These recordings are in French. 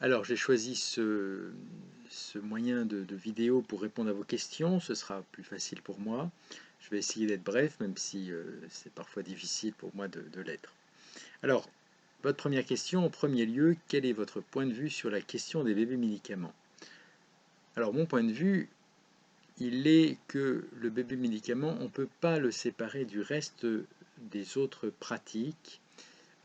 Alors, j'ai choisi ce moyen de vidéo pour répondre à vos questions. Ce sera plus facile pour moi. Je vais essayer d'être bref, même si c'est parfois difficile pour moi de l'être. Alors, votre première question, en premier lieu, quel est votre point de vue sur la question des bébés médicaments? Alors, mon point de vue, il est que le bébé médicament, on ne peut pas le séparer du reste des autres pratiques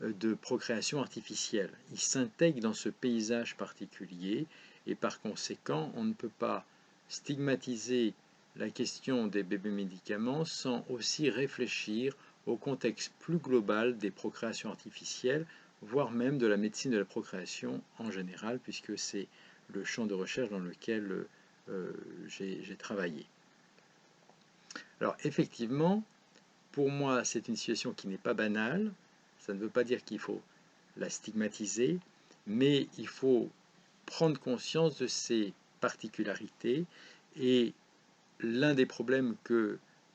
de procréation artificielle. Il s'intègre dans ce paysage particulier et par conséquent, on ne peut pas stigmatiser la question des bébés médicaments sans aussi réfléchir au contexte plus global des procréations artificielles, voire même de la médecine de la procréation en général, puisque c'est le champ de recherche dans lequel j'ai travaillé. Alors effectivement, pour moi, c'est une situation qui n'est pas banale. Ça ne veut pas dire qu'il faut la stigmatiser, mais il faut prendre conscience de ses particularités. Et l'un des problèmes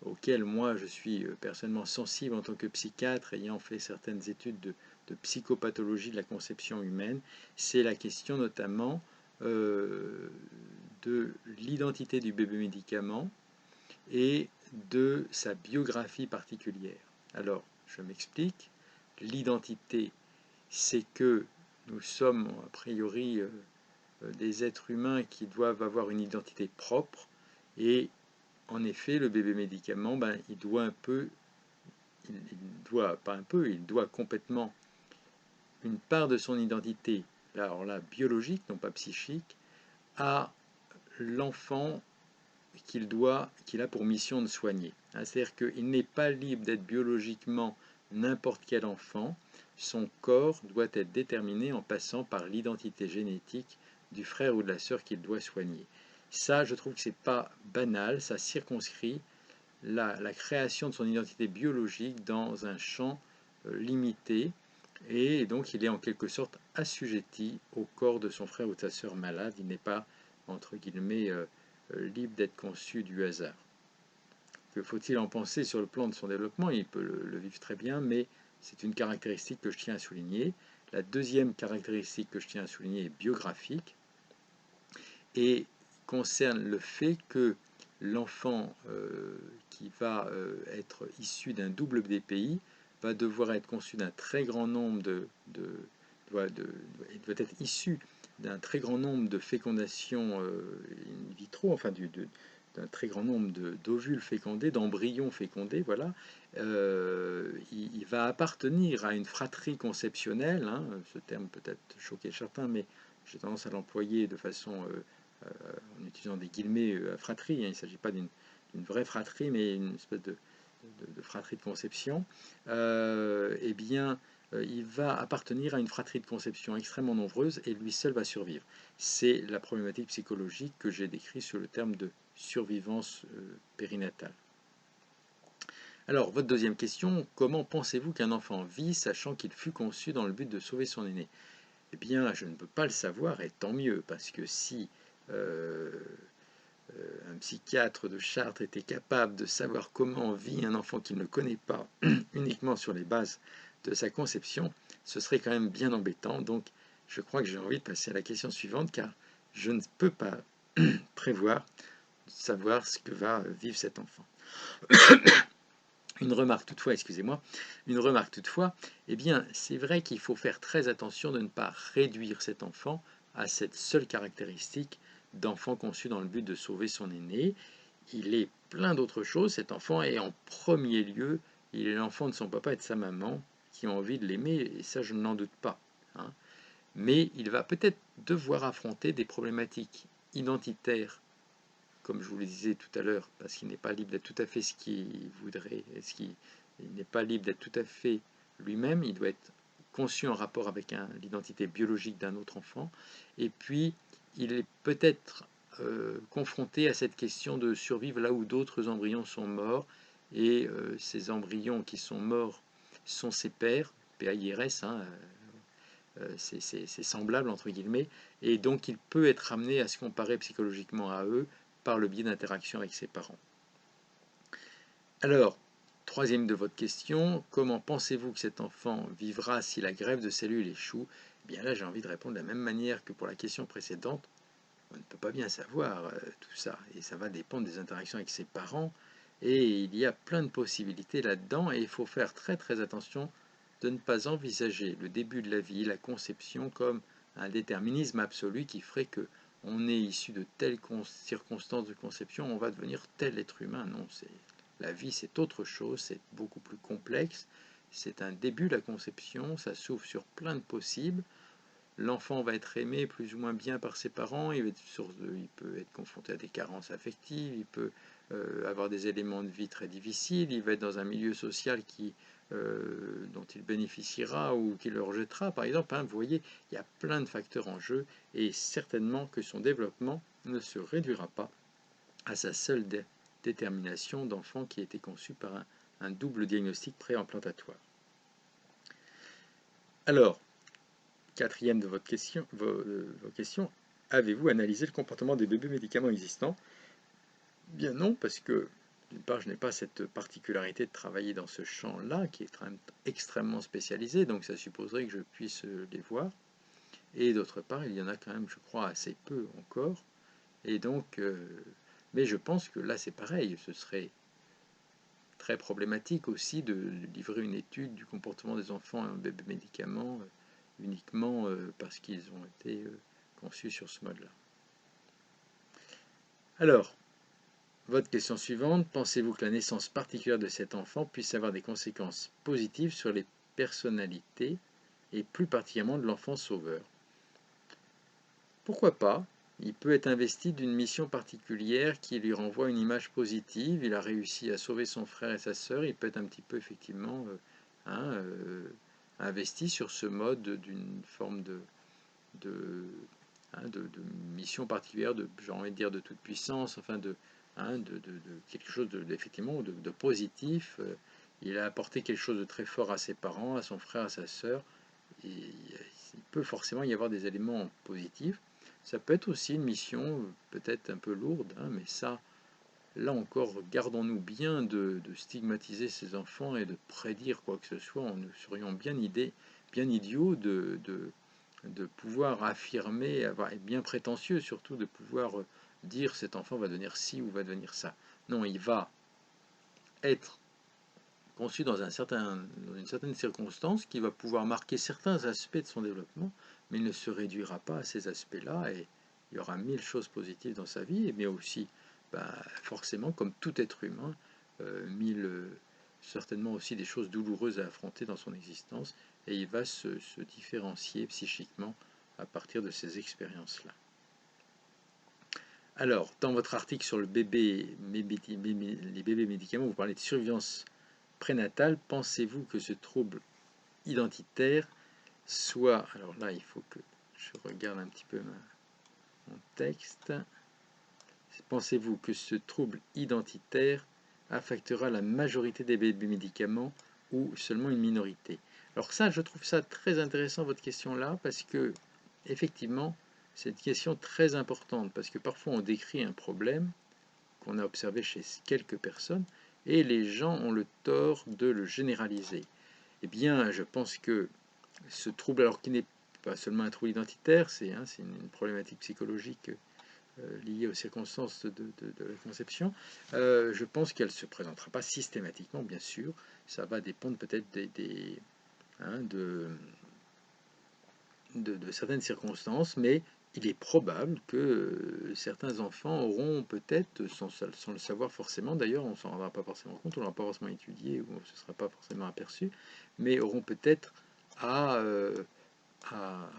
auxquels moi je suis personnellement sensible en tant que psychiatre, ayant fait certaines études de psychopathologie de la conception humaine, c'est la question notamment de l'identité du bébé médicament et de sa biographie particulière. Alors, je m'explique. L'identité, c'est que nous sommes a priori des êtres humains qui doivent avoir une identité propre et en effet, le bébé médicament, il doit un peu, il doit, pas un peu, il doit complètement une part de son identité, alors là, biologique, non pas psychique, à l'enfant qu'il a pour mission de soigner. C'est-à-dire qu'il n'est pas libre d'être biologiquement n'importe quel enfant. Son corps doit être déterminé en passant par l'identité génétique du frère ou de la sœur qu'il doit soigner. Ça, je trouve que c'est pas banal, ça circonscrit la création de son identité biologique dans un champ limité, et donc il est en quelque sorte assujetti au corps de son frère ou de sa sœur malade. Il n'est pas, entre guillemets, libre d'être conçu du hasard. Que faut-il en penser sur le plan de son développement? Il peut le vivre très bien, mais c'est une caractéristique que je tiens à souligner. La deuxième caractéristique que je tiens à souligner est biographique et concerne le fait que l'enfant qui va être issu d'un double DPI va devoir être conçu d'un très grand nombre doit être issu d'un très grand nombre de fécondations in vitro, enfin d'un très grand nombre d'ovules fécondés, d'embryons fécondés, voilà. Il va appartenir à une fratrie conceptionnelle, hein, ce terme peut-être choquer certains, mais j'ai tendance à l'employer de façon en utilisant des guillemets fratrie. Hein, il ne s'agit pas d'une vraie fratrie, mais une espèce de fratrie de conception. Eh bien, il va appartenir à une fratrie de conception extrêmement nombreuse et lui seul va survivre. C'est la problématique psychologique que j'ai décrite sur le terme de survivance périnatale. Alors, votre deuxième question, comment pensez-vous qu'un enfant vit sachant qu'il fut conçu dans le but de sauver son aîné? Eh bien, je ne peux pas le savoir, et tant mieux, parce que si euh, un psychiatre de Chartres était capable de savoir comment vit un enfant qu'il ne connaît pas uniquement sur les bases de sa conception, ce serait quand même bien embêtant. Donc, je crois que j'ai envie de passer à la question suivante, car je ne peux pas prévoir, savoir ce que va vivre cet enfant. Une remarque toutefois, excusez-moi, une remarque toutefois, eh bien, c'est vrai qu'il faut faire très attention de ne pas réduire cet enfant à cette seule caractéristique d'enfant conçu dans le but de sauver son aîné. Il est plein d'autres choses, cet enfant, et en premier lieu, il est l'enfant de son papa et de sa maman qui ont envie de l'aimer, et ça, je n'en doute pas. Hein. Mais il va peut-être devoir affronter des problématiques identitaires comme je vous le disais tout à l'heure, parce qu'il n'est pas libre d'être tout à fait ce qu'il voudrait, il n'est pas libre d'être tout à fait lui-même, il doit être conçu en rapport avec l'identité biologique d'un autre enfant, et puis il est peut-être confronté à cette question de survivre là où d'autres embryons sont morts, et ces embryons qui sont morts sont ses pères, PAIRS, hein, c'est semblable entre guillemets, et donc il peut être amené à se comparer psychologiquement à eux par le biais d'interactions avec ses parents. Alors, troisième de votre question, comment pensez-vous que cet enfant vivra si la greffe de cellules échoue? Eh bien là, j'ai envie de répondre de la même manière que pour la question précédente. On ne peut pas bien savoir tout ça, et ça va dépendre des interactions avec ses parents, et il y a plein de possibilités là-dedans, et il faut faire très très attention de ne pas envisager le début de la vie, la conception, comme un déterminisme absolu qui ferait que on est issu de telles circonstances de conception, on va devenir tel être humain. Non, la vie, c'est autre chose, c'est beaucoup plus complexe. C'est un début, la conception, ça s'ouvre sur plein de possibles. L'enfant va être aimé plus ou moins bien par ses parents, il peut être confronté à des carences affectives, il peut avoir des éléments de vie très difficiles, il va être dans un milieu social dont il bénéficiera ou qui le rejettera, par exemple. Vous voyez, il y a plein de facteurs en jeu, et certainement que son développement ne se réduira pas à sa seule détermination d'enfant qui a été conçu par un double diagnostic préimplantatoire. Alors, quatrième de vos questions, avez-vous analysé le comportement des bébés médicaments existants? Bien non, parce que d'une part, je n'ai pas cette particularité de travailler dans ce champ-là, qui est extrêmement spécialisé, donc ça supposerait que je puisse les voir. Et d'autre part, il y en a quand même, je crois, assez peu encore. Et donc, mais je pense que là, c'est pareil, ce serait très problématique aussi de livrer une étude du comportement des enfants à un bébé médicament uniquement parce qu'ils ont été conçus sur ce mode-là. Alors, votre question suivante, pensez-vous que la naissance particulière de cet enfant puisse avoir des conséquences positives sur les personnalités et plus particulièrement de l'enfant sauveur? Pourquoi pas? Il peut être investi d'une mission particulière qui lui renvoie une image positive. Il a réussi à sauver son frère et sa sœur. Il peut être un petit peu effectivement investi sur ce mode d'une forme de, de mission particulière, j'ai envie de dire de toute puissance, enfin de quelque chose effectivement de positif. Il a apporté quelque chose de très fort à ses parents, à son frère, à sa sœur. Et il peut forcément y avoir des éléments positifs. Ça peut être aussi une mission peut-être un peu lourde, mais ça, là encore, gardons-nous bien de stigmatiser ces enfants et de prédire quoi que ce soit. Nous serions bien idiots de pouvoir affirmer, être bien prétentieux surtout, de pouvoir dire cet enfant va devenir ci ou va devenir ça. Non, il va être conçu dans une certaine circonstance qui va pouvoir marquer certains aspects de son développement, mais il ne se réduira pas à ces aspects-là, et il y aura 1000 choses positives dans sa vie, mais aussi, forcément, comme tout être humain, certainement aussi des choses douloureuses à affronter dans son existence, et il va se différencier psychiquement à partir de ces expériences-là. Alors, dans votre article sur les bébés médicaments, vous parlez de surveillance prénatale. Pensez-vous que ce trouble identitaire soit... Alors là, il faut que je regarde un petit peu mon texte. Pensez-vous que ce trouble identitaire affectera la majorité des bébés médicaments ou seulement une minorité? Alors ça, je trouve ça très intéressant, votre question-là, parce que, effectivement, c'est une question très importante, parce que parfois on décrit un problème qu'on a observé chez quelques personnes, et les gens ont le tort de le généraliser. Eh bien, je pense que ce trouble, alors qui n'est pas seulement un trouble identitaire, c'est une problématique psychologique liée aux circonstances de la conception, je pense qu'elle ne se présentera pas systématiquement, bien sûr. Ça va dépendre peut-être de certaines circonstances, mais il est probable que certains enfants auront peut-être, sans le savoir forcément d'ailleurs, on ne s'en rendra pas forcément compte, on ne l'aura pas forcément étudié, ou ce ne sera pas forcément aperçu, mais auront peut-être à, à,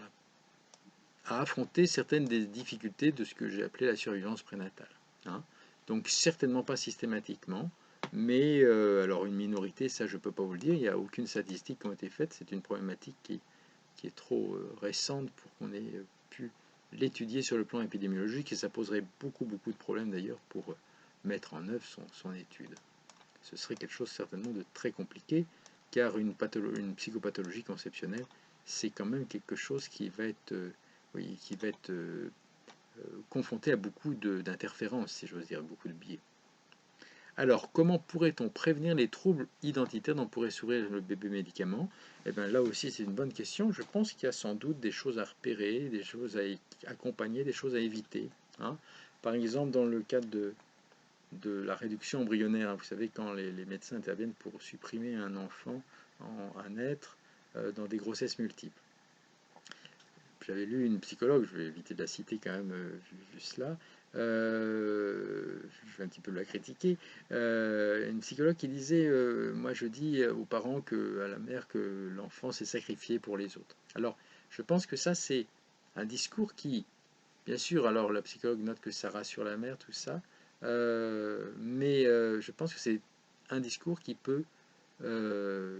à affronter certaines des difficultés de ce que j'ai appelé la surveillance prénatale. Donc certainement pas systématiquement, mais alors une minorité, ça je ne peux pas vous le dire, il n'y a aucune statistique qui a été faite, c'est une problématique qui est trop récente pour qu'on ait pu l'étudier sur le plan épidémiologique, et ça poserait beaucoup de problèmes d'ailleurs pour mettre en œuvre son étude. Ce serait quelque chose certainement de très compliqué, car une psychopathologie conceptionnelle, c'est quand même quelque chose qui va être, confronté à beaucoup d'interférences, si j'ose dire, beaucoup de biais. Alors, comment pourrait-on prévenir les troubles identitaires dont pourrait souffrir le bébé médicament? Eh bien, là aussi, c'est une bonne question. Je pense qu'il y a sans doute des choses à repérer, des choses à accompagner, des choses à éviter, hein. Par exemple, dans le cadre de la réduction embryonnaire, hein, vous savez, quand les médecins interviennent pour supprimer un enfant, un être, dans des grossesses multiples. J'avais lu une psychologue, je vais éviter de la citer quand même, vu cela, je vais un petit peu la critiquer, une psychologue qui disait, moi je dis aux parents, à la mère, que l'enfant s'est sacrifié pour les autres. Alors, je pense que ça c'est un discours qui, bien sûr, alors la psychologue note que ça rassure la mère, tout ça, mais je pense que c'est un discours qui peut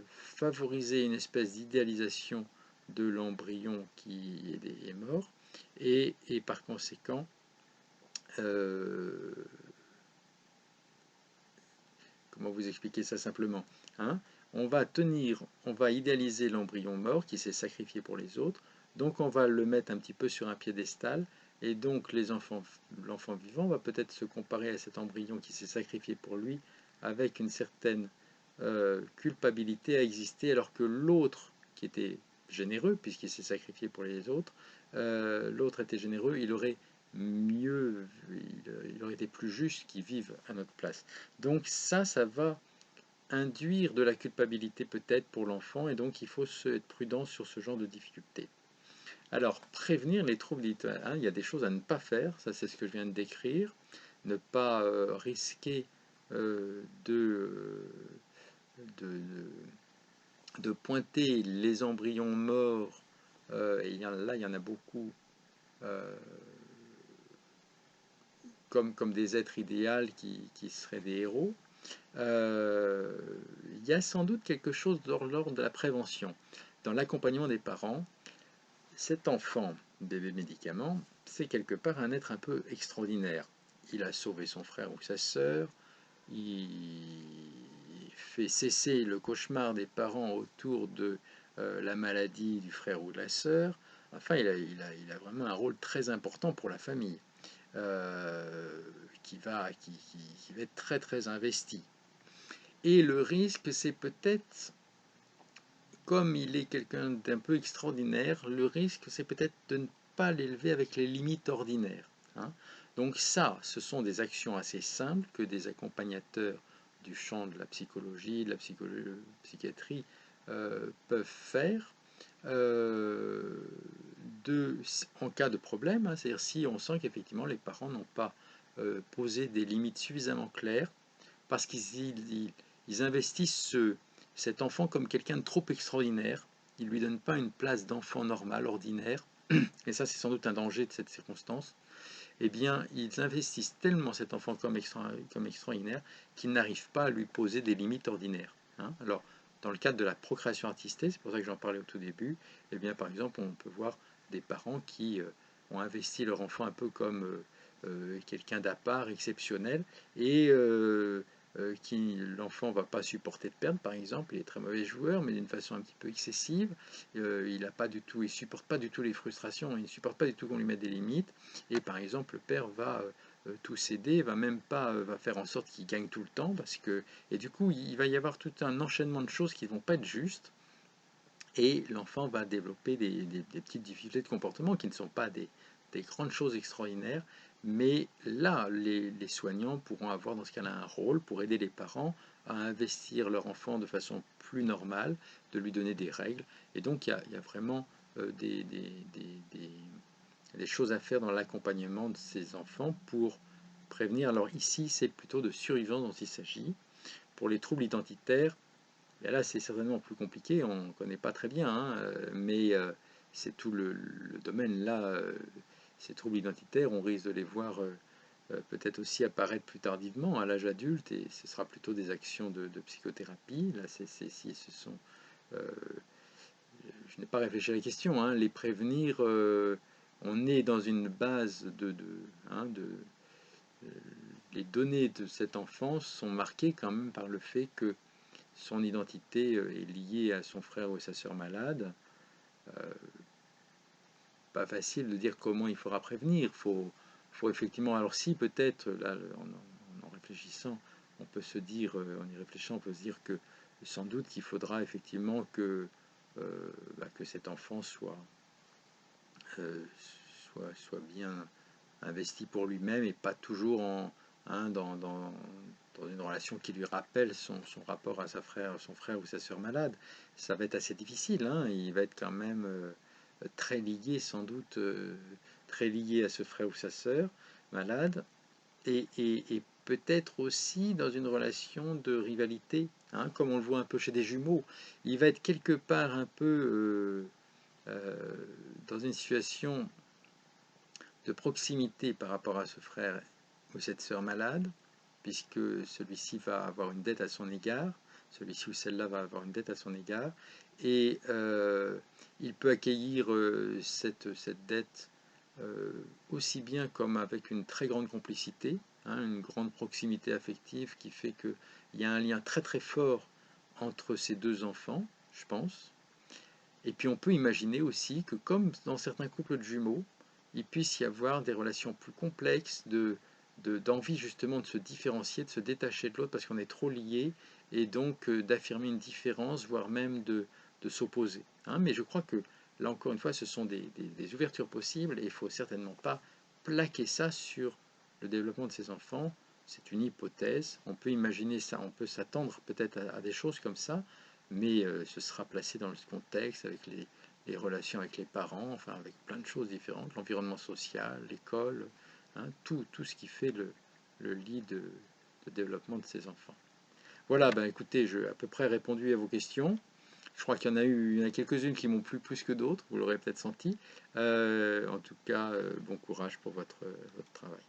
favoriser une espèce d'idéalisation de l'embryon qui est mort, et par conséquent, euh, comment vous expliquer ça simplement, hein, on va idéaliser l'embryon mort qui s'est sacrifié pour les autres, donc on va le mettre un petit peu sur un piédestal, et donc l'enfant vivant va peut-être se comparer à cet embryon qui s'est sacrifié pour lui avec une certaine culpabilité à exister, alors que l'autre, qui était généreux puisqu'il s'est sacrifié pour les autres, l'autre était généreux, il aurait mieux, il aurait été plus juste qu'il vive à notre place. Donc ça va induire de la culpabilité peut-être pour l'enfant, et donc il faut être prudent sur ce genre de difficultés. Alors, prévenir les troubles alimentaires, hein, il y a des choses à ne pas faire, ça c'est ce que je viens de décrire, ne pas risquer de, de, de pointer les embryons morts, et là il y en a beaucoup, euh, comme des êtres idéaux qui seraient des héros. Euh, il y a sans doute quelque chose dans l'ordre de la prévention. Dans l'accompagnement des parents, cet enfant, bébé médicament, c'est quelque part un être un peu extraordinaire. Il a sauvé son frère ou sa sœur, il fait cesser le cauchemar des parents autour de la maladie du frère ou de la sœur. Enfin, il a vraiment un rôle très important pour la famille, euh, qui va être très très investi. Et le risque, c'est peut-être, comme il est quelqu'un d'un peu extraordinaire, le risque, c'est peut-être de ne pas l'élever avec les limites ordinaires, hein. Donc ça, ce sont des actions assez simples que des accompagnateurs du champ de la psychologie, de la psychiatrie peuvent faire, euh, en cas de problème, hein, c'est-à-dire si on sent qu'effectivement les parents n'ont pas posé des limites suffisamment claires, parce qu'ils investissent cet enfant comme quelqu'un de trop extraordinaire. Ils ne lui donnent pas une place d'enfant normal, ordinaire, et ça c'est sans doute un danger de cette circonstance. Eh bien, ils investissent tellement cet enfant comme extraordinaire qu'ils n'arrivent pas à lui poser des limites ordinaires, hein. Alors, dans le cadre de la procréation artistée, c'est pour ça que j'en parlais au tout début, eh bien, par exemple, on peut voir des parents qui ont investi leur enfant un peu comme quelqu'un d'à part, exceptionnel, et qui l'enfant ne va pas supporter de perdre, par exemple, il est très mauvais joueur, mais d'une façon un petit peu excessive, il supporte pas du tout les frustrations, il ne supporte pas du tout qu'on lui mette des limites, et par exemple le père va tout céder, va même pas va faire en sorte qu'il gagne tout le temps, et du coup il va y avoir tout un enchaînement de choses qui ne vont pas être justes, et l'enfant va développer des petites difficultés de comportement qui ne sont pas des grandes choses extraordinaires, mais là, les soignants pourront avoir dans ce cas-là un rôle pour aider les parents à investir leur enfant de façon plus normale, de lui donner des règles, et donc il y a vraiment des choses à faire dans l'accompagnement de ces enfants pour prévenir. Alors ici, c'est plutôt de survivance dont il s'agit. Pour les troubles identitaires, et là, c'est certainement plus compliqué, on ne connaît pas très bien, hein, mais c'est tout le domaine là. Ces troubles identitaires, on risque de les voir peut-être aussi apparaître plus tardivement à l'âge adulte, et ce sera plutôt des actions de psychothérapie. Là, si ce sont, euh, je n'ai pas réfléchi à la question, hein, les prévenir. On est dans une base hein, euh, les données de cette enfance sont marquées quand même par le fait que son identité est liée à son frère ou sa sœur malade. Euh, Pas facile de dire comment il faudra prévenir. Faut effectivement, alors si peut-être, là, en réfléchissant, on peut se dire, en y réfléchissant, on peut se dire que sans doute qu'il faudra effectivement que cet enfant euh, soit bien investi pour lui-même et pas toujours dans une relation qui lui rappelle son rapport à son frère ou sa sœur malade. Ça va être assez difficile, hein. Il va être quand même très lié, sans doute, très lié à ce frère ou sa sœur malade, et peut-être aussi dans une relation de rivalité, hein, comme on le voit un peu chez des jumeaux. Il va être quelque part un peu dans une situation de proximité par rapport à ce frère ou cette sœur malade, puisque celui-ci va avoir une dette à son égard, celui-ci ou celle-là va avoir une dette à son égard, et il peut accueillir cette dette aussi bien comme avec une très grande complicité, hein, une grande proximité affective qui fait qu'il y a un lien très très fort entre ces deux enfants, je pense. Et puis on peut imaginer aussi que comme dans certains couples de jumeaux, il puisse y avoir des relations plus complexes, d'envie justement de se différencier, de se détacher de l'autre parce qu'on est trop liés, et donc d'affirmer une différence, voire même de s'opposer. Hein. Mais je crois que là encore une fois, ce sont des ouvertures possibles, et il ne faut certainement pas plaquer ça sur le développement de ces enfants. C'est une hypothèse, on peut imaginer ça, on peut s'attendre peut-être à des choses comme ça, mais ce sera placé dans le contexte avec les relations avec les parents, enfin avec plein de choses différentes, l'environnement social, l'école, hein, tout ce qui fait le lit de développement de ces enfants. Voilà, ben écoutez, j'ai à peu près répondu à vos questions. Je crois qu'il y en a eu, il y en a quelques-unes qui m'ont plu plus que d'autres, vous l'aurez peut-être senti. En tout cas, bon courage pour votre travail.